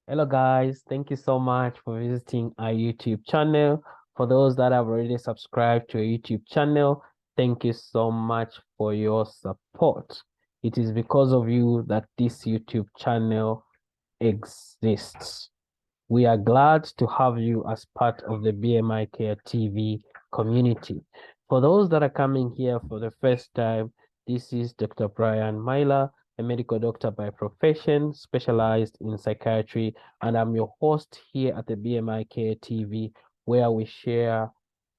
Hello guys, thank you so much for visiting our YouTube channel. For those that have already subscribed to our YouTube channel, thank you so much for your support. It is because of you that this YouTube channel exists. We are glad to have you as part of the BMI Care TV community. For those that are coming here for the first time, this is Dr. Brian Myler, a medical doctor by profession, specialized in psychiatry, and I'm your host here at the BMI Care TV, where we share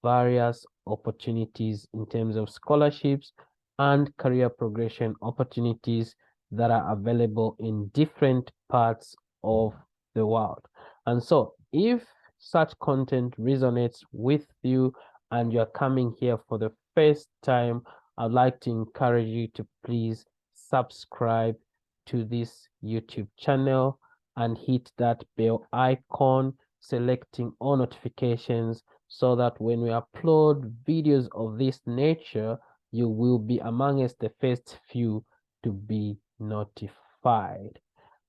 various opportunities in terms of scholarships and career progression opportunities that are available in different parts of the world. And so, if such content resonates with you and you're coming here for the first time, I'd like to encourage you to please subscribe to this YouTube channel and hit that bell icon, selecting all notifications so that when we upload videos of this nature, you will be amongst the first few to be notified.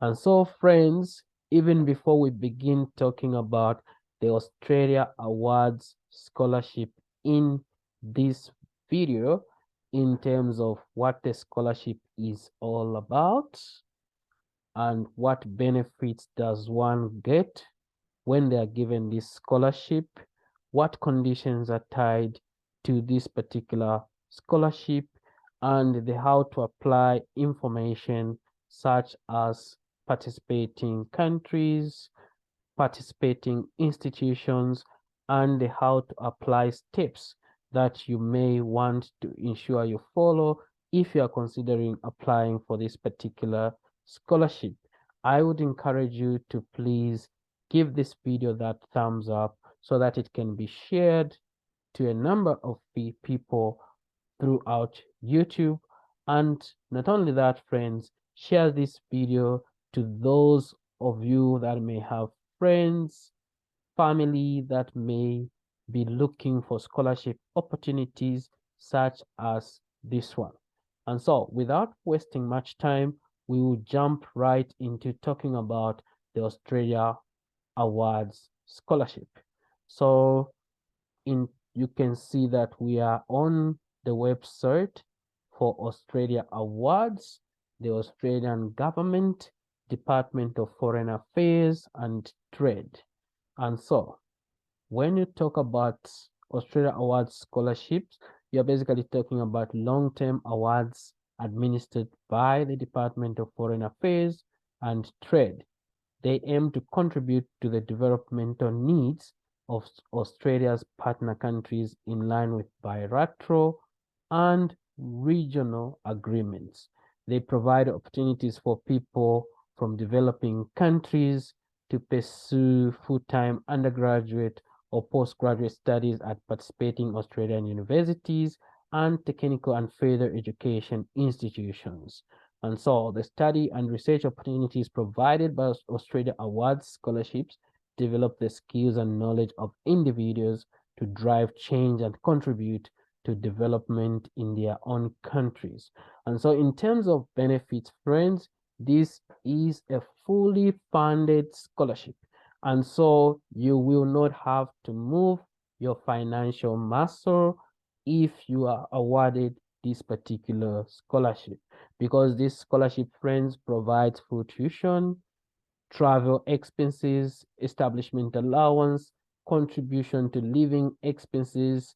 And so, friends, even before we begin talking about the Australia Awards scholarship in this video, in terms of what the scholarship is all about and what benefits does one get when they are given this scholarship, what conditions are tied to this particular scholarship, and the how to apply information such as participating countries, participating institutions, and the how to apply steps that you may want to ensure you follow if you are considering applying for this particular scholarship. I would encourage you to please give this video that thumbs up so that it can be shared to a number of people throughout YouTube. And not only that, friends, share this video to those of you that may have friends, family that may be looking for scholarship opportunities such as this one. And so, without wasting much time, we will jump right into talking about the Australia Awards scholarship. So, in you can see that we are on the website for Australia Awards, the Australian Government, Department of Foreign Affairs and Trade. And so, when you talk about Australia Awards scholarships, you're basically talking about long-term awards administered by the Department of Foreign Affairs and Trade. They aim to contribute to the developmental needs of Australia's partner countries in line with bilateral and regional agreements. They provide opportunities for people from developing countries to pursue full-time undergraduate or postgraduate studies at participating Australian universities and technical and further education institutions. And so the study and research opportunities provided by Australia Awards scholarships develop the skills and knowledge of individuals to drive change and contribute to development in their own countries. And so in terms of benefits, friends, this is a fully funded scholarship. And so you will not have to move your financial muscle if you are awarded this particular scholarship, because this scholarship, friends, provides full tuition, travel expenses, establishment allowance, contribution to living expenses,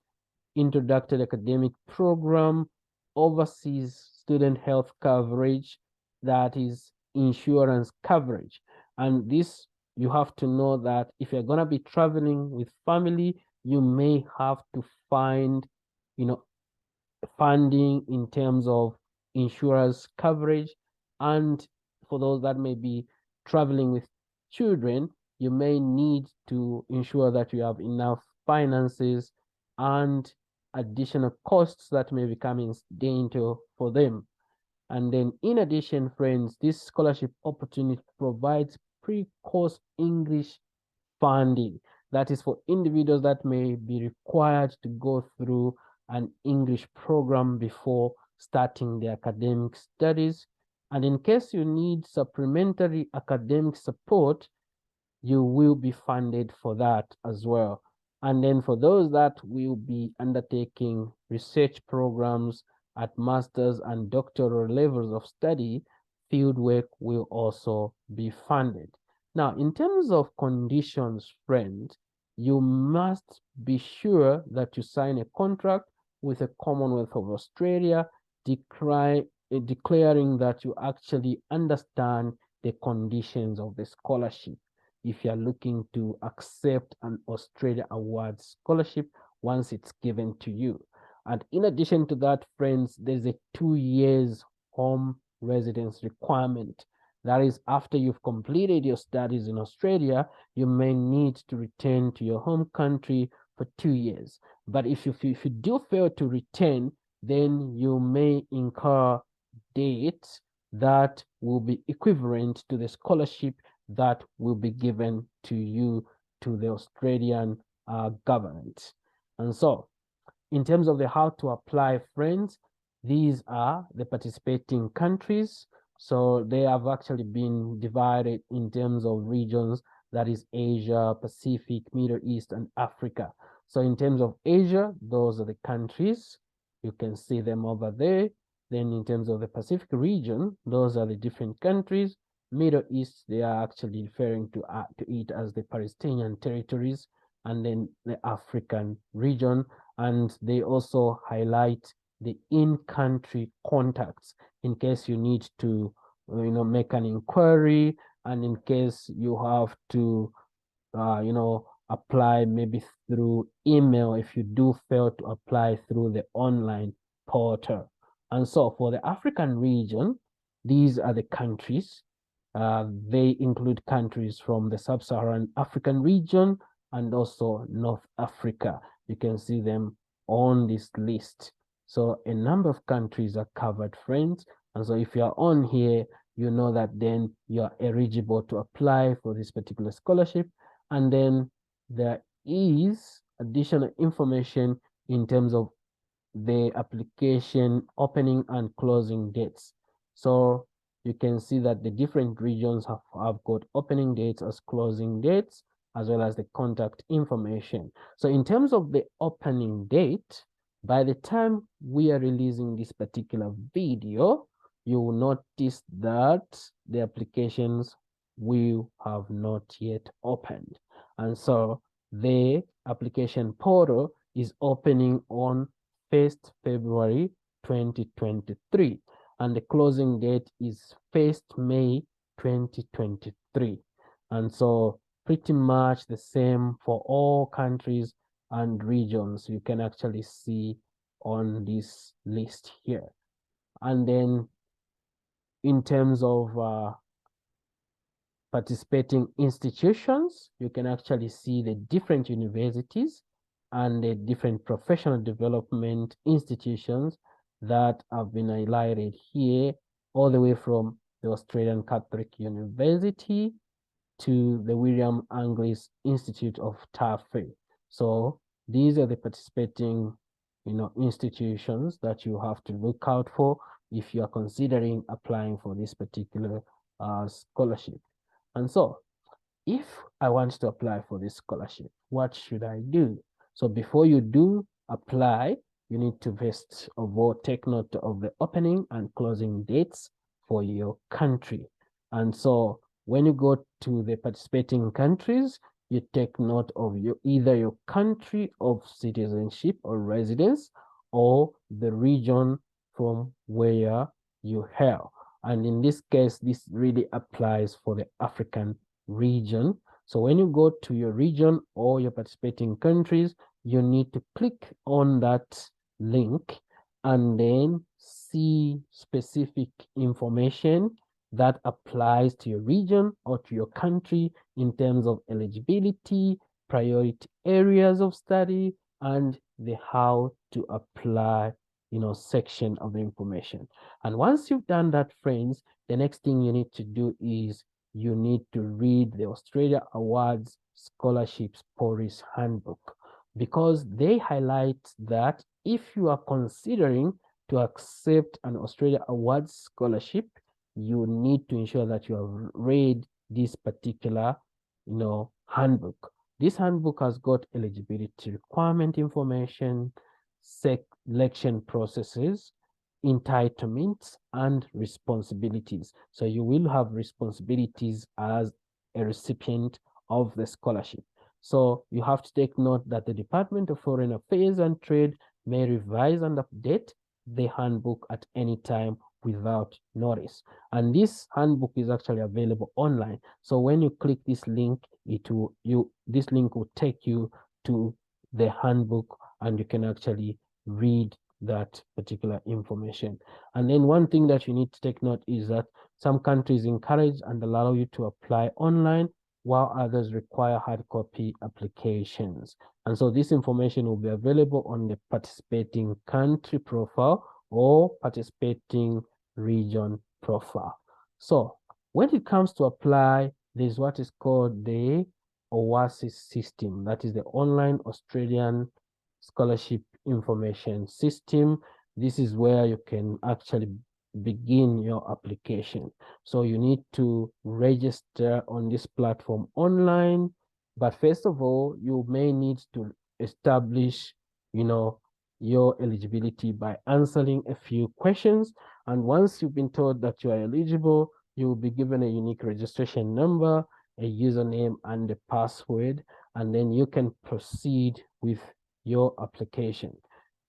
introductory academic program, overseas student health coverage, that is insurance coverage. And this, you have to know that if you're going to be traveling with family, you may have to find, you know, funding in terms of insurance coverage. And for those that may be traveling with children, you may need to ensure that you have enough finances and additional costs that may be coming into for them. And then in addition, friends, this scholarship opportunity provides pre-course English funding. That is for individuals that may be required to go through an English program before starting their academic studies. And in case you need supplementary academic support, you will be funded for that as well. And then for those that will be undertaking research programs at master's and doctoral levels of study, fieldwork will also be funded. Now, in terms of conditions, friends, you must be sure that you sign a contract with the Commonwealth of Australia declaring that you actually understand the conditions of the scholarship if you're looking to accept an Australia Award scholarship once it's given to you. And in addition to that, friends, there's a 2 years home residence requirement. That is, after you've completed your studies in Australia, you may need to return to your home country for 2 years. But if you do fail to return, then you may incur debts that will be equivalent to the scholarship that will be given to you to the Australian government. And so, in terms of the how to apply, friends, these are the participating countries. So they have actually been divided in terms of regions, that is Asia, Pacific, Middle East, and Africa. So in terms of Asia, those are the countries. You can see them over there. Then in terms of the Pacific region, those are the different countries. Middle East, they are actually referring to it as the Palestinian territories, and then the African region. And they also highlight the in-country contacts in case you need to, make an inquiry, and in case you have to, apply maybe through email if you do fail to apply through the online portal. And so for the African region, these are the countries. They include countries from the sub-Saharan African region and also North Africa. You can see them on this list. So a number of countries are covered, friends. And so if you're on here, you know that then you're eligible to apply for this particular scholarship. And then there is additional information in terms of the application opening and closing dates. So you can see that the different regions have got opening dates as closing dates, as well as the contact information. So in terms of the opening date, by the time we are releasing this particular video, you will notice that the applications will have not yet opened. And so the application portal is opening on 1st February 2023, and the closing date is 1st May 2023. And so pretty much the same for all countries and regions. You can actually see on this list here. And then in terms of participating institutions, you can actually see the different universities and the different professional development institutions that have been highlighted here, all the way from the Australian Catholic University to the William Anglis Institute of Tafe. So these are the participating, institutions that you have to look out for if you are considering applying for this particular scholarship. And so if I want to apply for this scholarship, what should I do? So before you do apply, you need to first of all take note of the opening and closing dates for your country. And so when you go to the participating countries, you take note of either your country of citizenship or residence, or the region from where you hail. And in this case, this really applies for the African region. So when you go to your region or your participating countries, you need to click on that link and then see specific information that applies to your region or to your country in terms of eligibility, priority areas of study, and the how to apply, section of the information. And once you've done that, friends, the next thing you need to do is you need to read the Australia Awards Scholarships Policy Handbook, because they highlight that if you are considering to accept an Australia Awards scholarship, you need to ensure that you have read this particular handbook. This handbook has got eligibility requirement information, selection processes, entitlements, and responsibilities. So you will have responsibilities as a recipient of the scholarship. So you have to take note that the Department of Foreign Affairs and Trade may revise and update the handbook at any time without notice. And this handbook is actually available online. So when you click this link, this link will take you to the handbook, and you can actually read that particular information. And then one thing that you need to take note is that some countries encourage and allow you to apply online, while others require hard copy applications. And so this information will be available on the participating country profile or participating region profile. So when it comes to apply, there's what is called the OASIS system. That is the Online Australian Scholarship Information System. This is where you can actually begin your application. So you need to register on this platform online. But first of all, you may need to establish, your eligibility by answering a few questions. And once you've been told that you are eligible, you will be given a unique registration number, a username, and a password, and then you can proceed with your application.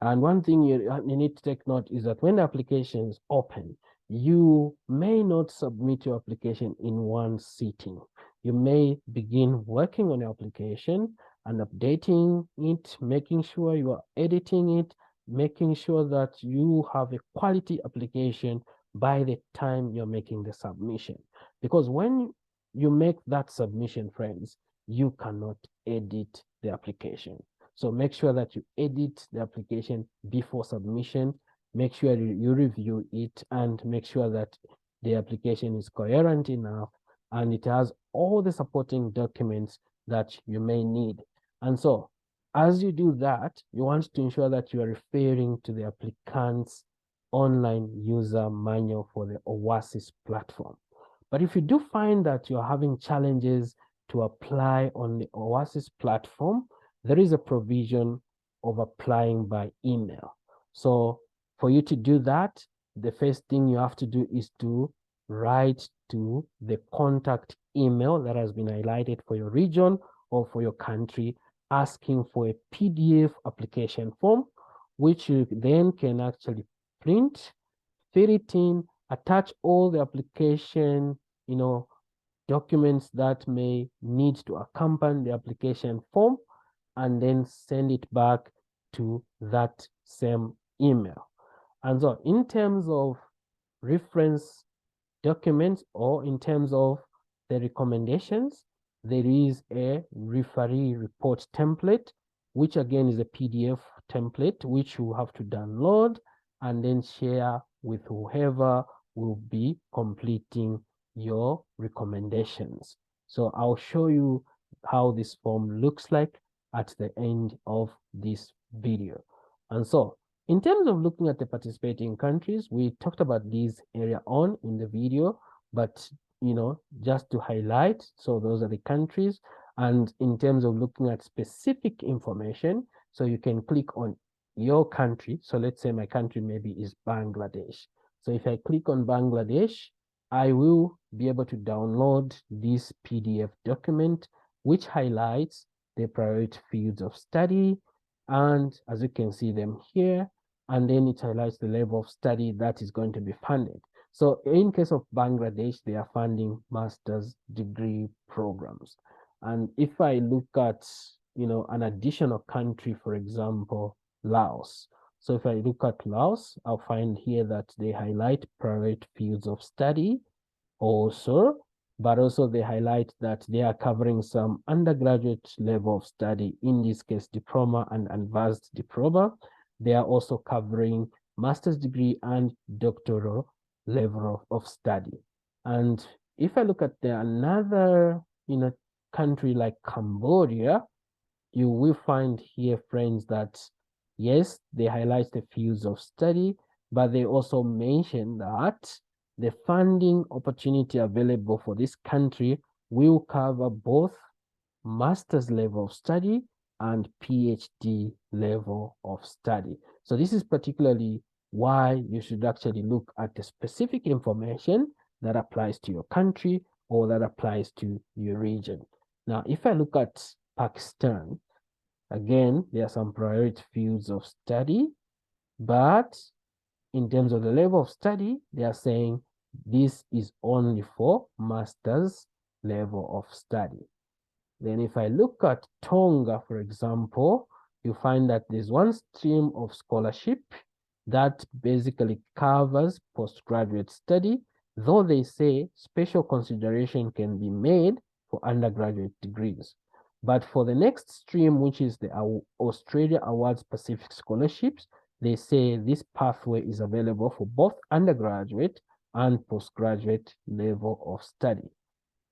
And one thing you need to take note is that when the application is open, you may not submit your application in one sitting. You may begin working on your application and updating it, making sure you are editing it, making sure that you have a quality application by the time you're making the submission. Because when you make that submission, friends, you cannot edit the application. So make sure that you edit the application before submission. Make sure you review it and make sure that the application is coherent enough and it has all the supporting documents that you may need. And so as you do that, you want to ensure that you are referring to the applicant's online user manual for the OASIS platform. But if you do find that you're having challenges to apply on the OASIS platform, there is a provision of applying by email. So for you to do that, the first thing you have to do is to write to the contact email that has been highlighted for your region or for your country, asking for a PDF application form, which you then can actually print, fill it in, attach all the application, documents that may need to accompany the application form, and then send it back to that same email. And so in terms of reference documents or in terms of the recommendations, there is a referee report template, which again is a PDF template, which you have to download and then share with whoever will be completing your recommendations. So I'll show you how this form looks like at the end of this video. And so in terms of looking at the participating countries, we talked about these earlier on in the video, but just to highlight, so those are the countries. And in terms of looking at specific information, so you can click on your country. So let's say my country maybe is Bangladesh. So if I click on Bangladesh, I will be able to download this PDF document, which highlights the priority fields of study. And as you can see them here, and then it highlights the level of study that is going to be funded. So in case of Bangladesh, they are funding master's degree programs. And if I look at, an additional country, for example, Laos. So if I look at Laos, I'll find here that they highlight private fields of study also, but also they highlight that they are covering some undergraduate level of study, in this case, diploma and advanced diploma. They are also covering master's degree and doctoral level of study. And if I look at another, country like Cambodia, you will find here, friends, that yes, they highlight the fields of study, but they also mention that the funding opportunity available for this country will cover both master's level of study, and PhD level of study. So this is particularly why you should actually look at the specific information that applies to your country or that applies to your region. Now, if I look at Pakistan, again, there are some priority fields of study, but in terms of the level of study, they are saying this is only for master's level of study. Then if I look at Tonga, for example, you find that there's one stream of scholarship that basically covers postgraduate study, though they say special consideration can be made for undergraduate degrees. But for the next stream, which is the Australia Awards Pacific Scholarships, they say this pathway is available for both undergraduate and postgraduate level of study.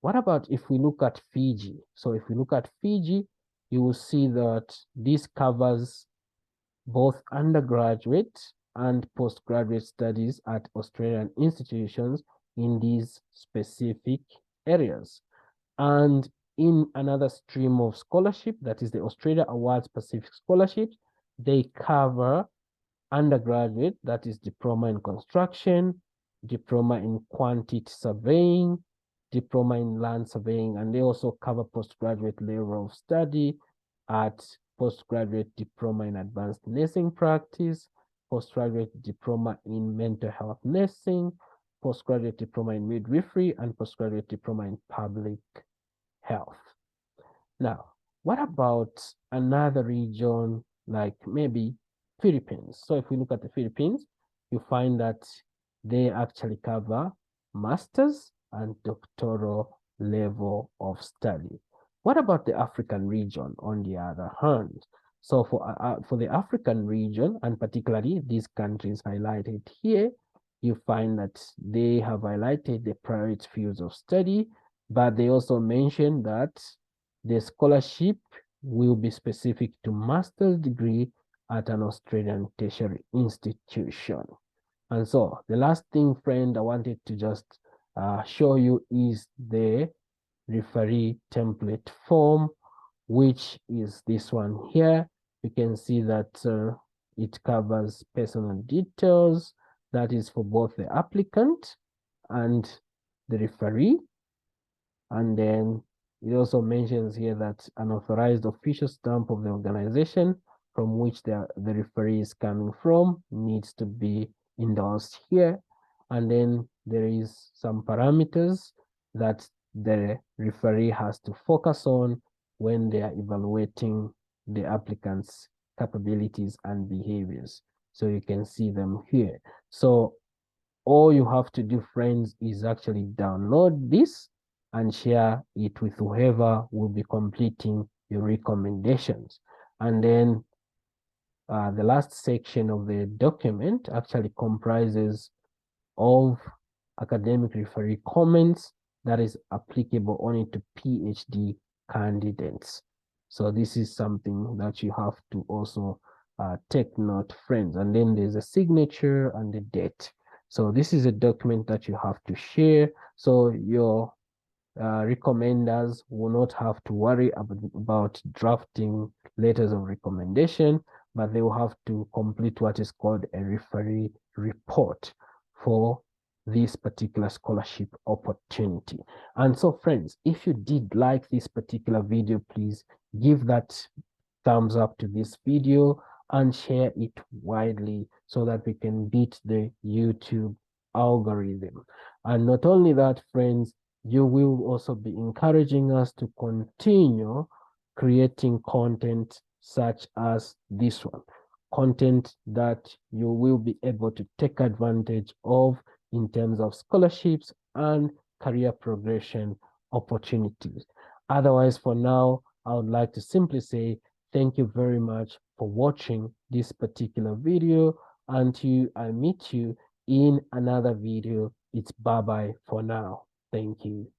What about if we look at Fiji? So if we look at Fiji, you will see that this covers both undergraduate and postgraduate studies at Australian institutions in these specific areas. And in another stream of scholarship, that is the Australia Awards Pacific Scholarships, they cover undergraduate, that is diploma in construction, diploma in quantity surveying, diploma in land surveying, and they also cover postgraduate level of study at postgraduate diploma in advanced nursing practice, postgraduate diploma in mental health nursing, postgraduate diploma in midwifery, and postgraduate diploma in public health. Now, what about another region like maybe Philippines? So if we look at the Philippines, you find that they actually cover master's and doctoral level of study. What about the African region on the other hand? So for the African region, and particularly these countries highlighted here, you find that they have highlighted the priority fields of study, but they also mention that the scholarship will be specific to master's degree at an Australian tertiary institution. And so the last thing, friend, I wanted to just show you is the referee template form, which is this one here. You can see that it covers personal details. That is for both the applicant and the referee. And then it also mentions here that an authorized official stamp of the organization from which the referee is coming from needs to be endorsed here. And then there is some parameters that the referee has to focus on when they are evaluating the applicant's capabilities and behaviors. So you can see them here. So all you have to do, friends, is actually download this and share it with whoever will be completing your recommendations. And then the last section of the document actually comprises of academic referee comments that is applicable only to PhD candidates. So this is something that you have to also take note, friends. And then there's a signature and the date. So this is a document that you have to share. So your recommenders will not have to worry about drafting letters of recommendation, but they will have to complete what is called a referee report for this particular scholarship opportunity. And so, friends, if you did like this particular video, please give that thumbs up to this video and share it widely so that we can beat the YouTube algorithm. And not only that, friends, you will also be encouraging us to continue creating content such as this one, content that you will be able to take advantage of in terms of scholarships and career progression opportunities. Otherwise, for now, I would like to simply say thank you very much for watching this particular video. Until I meet you in another video, it's bye-bye for now. Thank you.